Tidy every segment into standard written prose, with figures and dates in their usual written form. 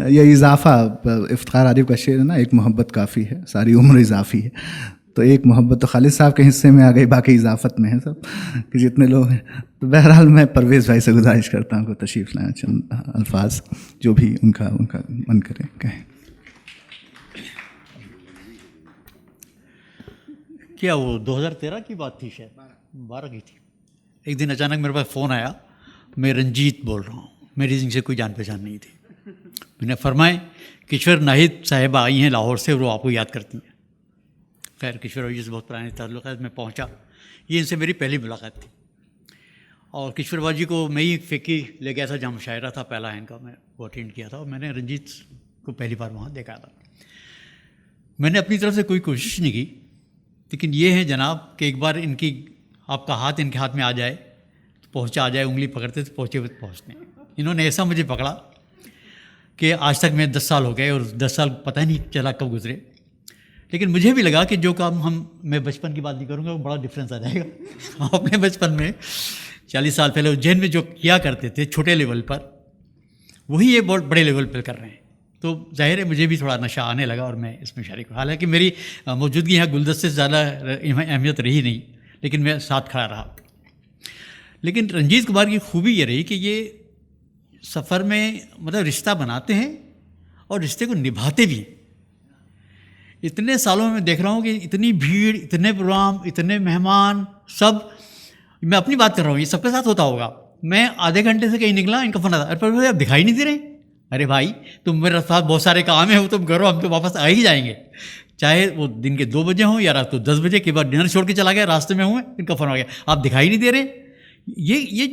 ये इजाफ़ा, इफ्तिखार आरिफ का शेर है ना, एक मोहब्बत काफ़ी है, सारी उम्र इजाफ़ी है। तो एक मोहब्बत तो खालिद साहब के हिस्से में आ गई, बाकी इजाफ़त में है सब कि जितने लोग हैं। तो बहरहाल मैं परवेज़ भाई से गुजारिश करता हूँ कि तशरीफ़ लाएं, चंद अल्फाज जो भी उनका मन करे कहें। क्या वो 2013 की बात थी, शायद 12 की थी। एक दिन अचानक मेरे पास फ़ोन आया, मैं रंजीत बोल रहा हूँ, मेरी जिनसे कोई जान पहचान नहीं थी। मैंने फरमाए किशोर नाहिद साहिबा आई हैं लाहौर से, वो आपको याद करती हैं। खैर किशोर जी से बहुत पुराने ताल्लुक़ात, मैं पहुँचा, ये इनसे मेरी पहली मुलाकात थी। और किशोर बाजी को मैं ही फ़िक्की ले गया था, जहाँ मुशायरा था पहला इनका, मैं वो अटेंड किया था और मैंने रंजीत को पहली बार वहाँ देखा था। मैंने अपनी तरफ से कोई कोशिश नहीं की, लेकिन ये है जनाब कि एक बार इनकी आपका हाथ इनके हाथ में आ जाए तो पहुँचा आ जाए, उंगली पकड़ते तो पहुँचे हुए पहुँचने। इन्होंने ऐसा मुझे पकड़ा कि आज तक मैं 10 साल हो गए और 10 साल पता ही नहीं चला कब गुजरे। लेकिन मुझे भी लगा कि जो काम मैं बचपन की बात नहीं करूँगा, वो बड़ा डिफरेंस आ जाएगा। अपने बचपन में 40 साल पहले उज्जैन में जो किया करते थे छोटे लेवल पर, वही ये बहुत बड़े लेवल पर कर रहे हैं। तो जाहिर है मुझे भी थोड़ा नशा आने लगा और मैं इसमें शरीक हूँ। हालांकि मेरी मौजूदगी यहाँ गुलदस्ते से ज़्यादा अहमियत रही नहीं, लेकिन मैं साथ खड़ा रहा। लेकिन रंजीत कुमार की खूबी ये रही कि ये सफ़र में मतलब रिश्ता बनाते हैं और रिश्ते को निभाते भी हैं। इतने सालों में देख रहा हूँ कि इतनी भीड़, इतने प्रोग्राम, इतने मेहमान, सब, मैं अपनी बात कर रहा हूँ, ये सबके साथ होता होगा। मैं आधे घंटे से कहीं निकला, इनका फ़ोन आता, अरे पर आप दिखाई नहीं दे रहे। अरे भाई तुम मेरे साथ बहुत सारे काम है, वो तुम करो, हम तो वापस आ ही जाएंगे, चाहे वो दिन के 2 बजे हों या रात को 10 बजे के बाद डिनर छोड़ के चला गया, रास्ते में हूँ, इनका फ़ोन आ गया, आप दिखाई नहीं दे रहे। ये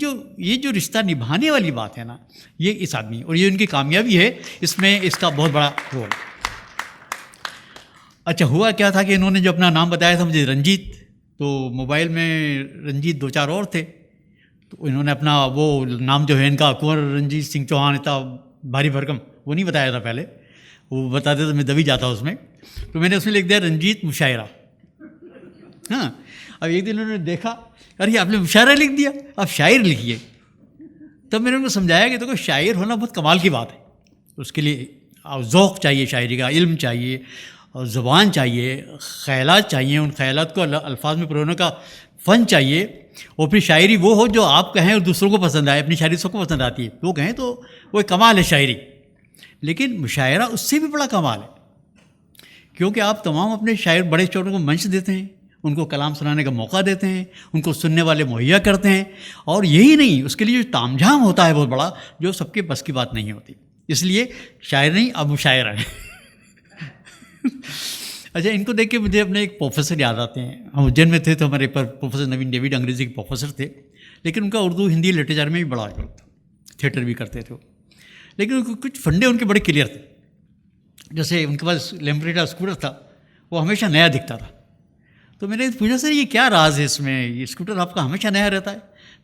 जो रिश्ता निभाने वाली बात है ना, ये इस आदमी, और ये उनकी कामयाबी है, इसमें इसका बहुत बड़ा रोल। अच्छा हुआ क्या था कि इन्होंने जो अपना नाम बताया था मुझे रंजीत, तो मोबाइल में रंजीत 2-4 और थे, तो इन्होंने अपना वो नाम जो है इनका कुंवर रंजीत सिंह चौहान, इतना भारी भरकम वो नहीं बताया था पहले, वो बताते तो मैं दबी जाता उसमें। तो मैंने उसमें लिख दिया रंजीत मुशायरा। हाँ, अब एक दिन उन्होंने देखा, अरे आपने मुशायरा लिख दिया, आप शायर लिखिए। तब मैंने उनको समझाया कि देखो शायर होना बहुत कमाल की बात है, उसके लिए ज़ौक़ चाहिए, शायरी का इल्म चाहिए, और ज़ुबान चाहिए, ख़यालात चाहिए, उन ख़यालात को अल्फाज में पिरोने का फ़न चाहिए, और फिर शायरी वो हो जो आप कहें और दूसरों को पसंद आए। अपनी शायरी सबको पसंद आती है, वो कहें तो वो एक कमाल है शायरी। लेकिन मुशायरा उससे भी बड़ा कमाल है, क्योंकि आप तमाम अपने शायर बड़े छोटों को मंच देते हैं, उनको कलाम सुनाने का मौका देते हैं, उनको सुनने वाले मुहैया करते हैं, और यही नहीं, उसके लिए जो तामझाम होता है बहुत बड़ा, जो सबके बस की बात नहीं होती। इसलिए शायर नहीं, अब मुशायरा है। अच्छा, इनको देख के मुझे अपने एक प्रोफेसर याद आते हैं। हम उज्जैन में थे तो हमारे पर प्रोफेसर नवीन डेविड अंग्रेज़ी के प्रोफेसर थे, लेकिन उनका उर्दू हिंदी लिटरेचर में भी बड़ा था, थिएटर भी करते थे, लेकिन कुछ फंडे उनके बड़े क्लियर थे। जैसे उनके पास लेम्ब्रेटा स्कूटर था, वो हमेशा नया दिखता था। तो मैंने पूछा सर ये क्या राज है इसमें, ये स्कूटर आपका हमेशा नया रहता है?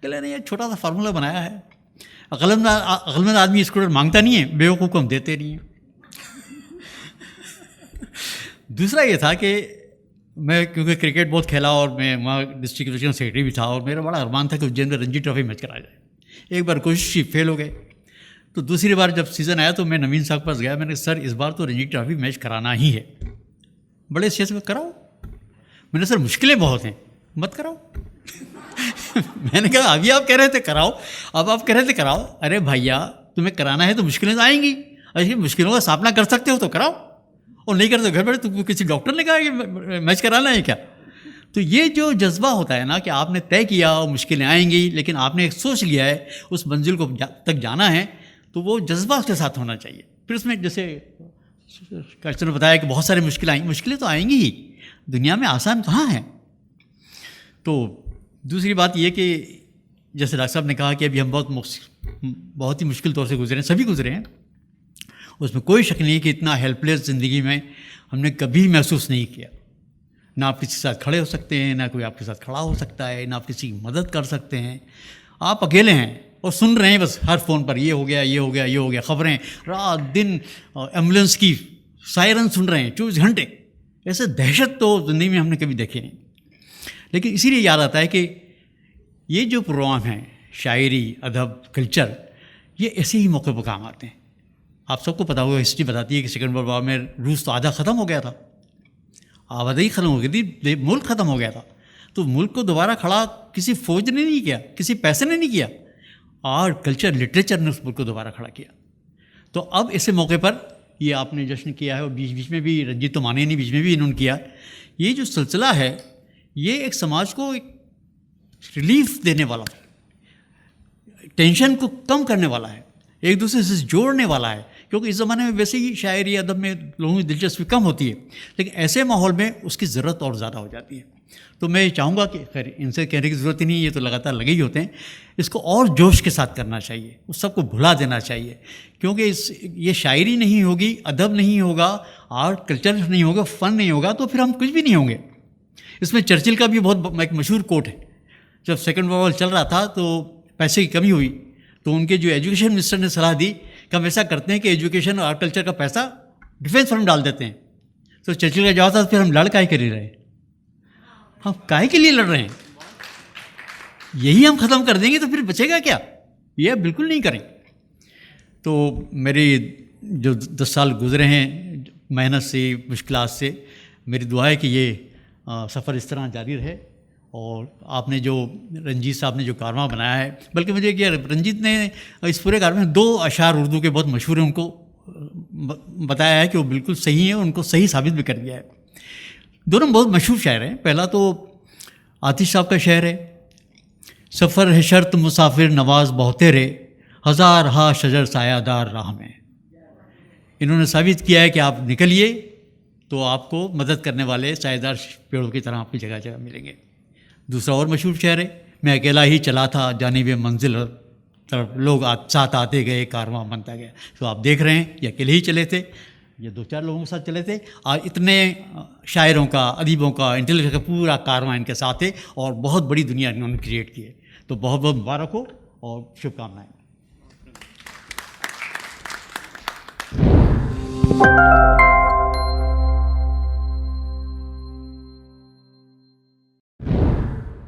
कहले नहीं, ये छोटा सा फार्मूला बनाया है, अक्लमंद आदमी स्कूटर मांगता नहीं है, बेवकूफ़ को हम देते नहीं हैं। दूसरा ये था कि मैं क्योंकि क्रिकेट बहुत खेला और मैं वहाँ डिस्ट्रिक्ट एजुकेशन सेक्रेटरी भी था, और मेरा बड़ा अरमान था कि उज्जैन में रणजी ट्रॉफी मैच कराया जाए। एक बार कोशिश की, फेल हो गए। तो दूसरी बार जब सीज़न आया तो मैं नवीन साहब के पास गया, मैंने सर इस बार तो रणजी ट्रॉफी मैच कराना ही है। बड़े अच्छे से कराओ। मैंने सर मुश्किलें बहुत हैं, मत कराओ। मैंने कहा अभी आप कह रहे थे कराओ, अब आप कह रहे थे कराओ। अरे भैया तुम्हें कराना है तो मुश्किलें तो आएंगी, ऐसी मुश्किलों का सामना कर सकते हो तो कराओ, और नहीं करते घर बैठे। तो किसी डॉक्टर ने कहा कि मैच कराना है क्या? तो ये जो जज्बा होता है ना कि आपने तय किया और मुश्किलें आएंगी, लेकिन आपने एक सोच लिया है उस मंजिल को तक जाना है, तो वो जज्बा उसके साथ होना चाहिए। फिर उसमें जैसे कैप्टन ने बताया कि बहुत सारी मुश्किलें आई, मुश्किलें तो आएंगी ही, दुनिया में आसान कहाँ है। तो दूसरी बात ये कि जैसे डॉक्टर साहब ने कहा कि अभी हम बहुत ही मुश्किल तौर से गुजरे हैं, सभी गुजरे हैं, उसमें कोई शक नहीं कि इतना हेल्पलेस ज़िंदगी में हमने कभी महसूस नहीं किया। ना आप किसी के साथ खड़े हो सकते हैं, ना कोई आपके साथ खड़ा हो सकता है, ना आप किसी की मदद कर सकते हैं। आप अकेले हैं और सुन रहे हैं बस हर फ़ोन पर ये हो गया, ये हो गया, ये हो गया, खबरें रात दिन, एम्बुलेंस की सायरन सुन रहे हैं 24 घंटे। ऐसे दहशत तो ज़िंदगी में हमने कभी देखी नहीं। लेकिन इसीलिए याद आता है कि ये जो प्रोग्राम हैं, शायरी, अदब, कल्चर, ये ऐसे ही मौके पर काम आते हैं। आप सबको पता होगा, हिस्ट्री बताती है कि सेकेंड वर्ल्ड वॉर में रूस तो आधा ख़त्म हो गया था, आबादी ख़त्म हो गई थी, मुल्क ख़त्म हो गया था। तो मुल्क को दोबारा खड़ा किसी फौज ने नहीं किया, किसी पैसे ने नहीं किया, आर्ट कल्चर लिटरेचर ने उस मुल्क को दोबारा खड़ा किया। तो अब ऐसे मौके पर ये आपने जश्न किया है, और बीच बीच में भी रंजीत तो माने नहीं, बीच में भी इन्होंने किया। ये जो सिलसिला है ये एक समाज को एक रिलीफ देने वाला, टेंशन को कम करने वाला है, एक दूसरे से जोड़ने वाला है। क्योंकि इस ज़माने में वैसे ही शायरी अदब में लोगों की दिलचस्पी कम होती है, लेकिन ऐसे माहौल में उसकी ज़रूरत और ज़्यादा हो जाती है। तो मैं चाहूँगा कि खैर इनसे कहने की ज़रूरत ही नहीं, ये तो लगातार लगे ही होते हैं, इसको और जोश के साथ करना चाहिए, उस सबको भुला देना चाहिए। क्योंकि ये शायरी नहीं होगी, अदब नहीं होगा, आर्ट कल्चर नहीं होगा, फ़न नहीं होगा, तो फिर हम कुछ भी नहीं होंगे। इसमें चर्चिल का भी बहुत एक मशहूर कोट है। जब सेकेंड वर्ल्ड वॉर चल रहा था तो पैसे की कमी हुई, तो उनके जो एजुकेशन मिनिस्टर ने सलाह दी कि हम ऐसा करते हैं कि एजुकेशन और आर्ट कल्चर का पैसा डिफेंस फंड डाल देते हैं। तो चर्चिल का जवाब था, फिर हम लड़ काहे कर ही रहे, हम काहे के लिए लड़ रहे हैं, यही हम ख़त्म कर देंगे तो फिर बचेगा क्या, ये बिल्कुल नहीं करें। तो मेरे जो 10 साल गुजरे हैं मेहनत से, मुश्किलात से, मेरी दुआ है कि ये सफ़र इस तरह जारी रहे। और आपने जो रंजीत साहब ने जो कारवां बनाया है, बल्कि मुझे क्या रंजीत ने इस पूरे कारवां में 2 अशार उर्दू के बहुत मशहूर हैं, उनको बताया है कि वो बिल्कुल सही है, उनको सही साबित भी कर दिया है। दोनों बहुत मशहूर शायर हैं। पहला तो आतिश साहब का शेर है, सफ़र है शर्त मुसाफिर नवाज बहुते रे, हज़ार हा शजर सायादार राह में। इन्होंने साबित किया है कि आप निकलिए तो आपको मदद करने वाले सायेदार पेड़ों की तरह आपकी जगह जगह मिलेंगे। दूसरा और मशहूर शेर है, मैं अकेला ही चला था जानिबे मंजिल तरफ, लोग साथ आते गए कारवां बनता गया। तो आप देख रहे हैं ये अकेले ही चले थे, ये 2-4 लोगों के साथ चले थे, और इतने शायरों का, अदीबों का, इंटेलेक्चुअल का पूरा कारवां इनके साथ है, और बहुत बड़ी दुनिया इन्होंने क्रिएट की है। तो बहुत बहुत मुबारक हो और शुभकामनाएँ।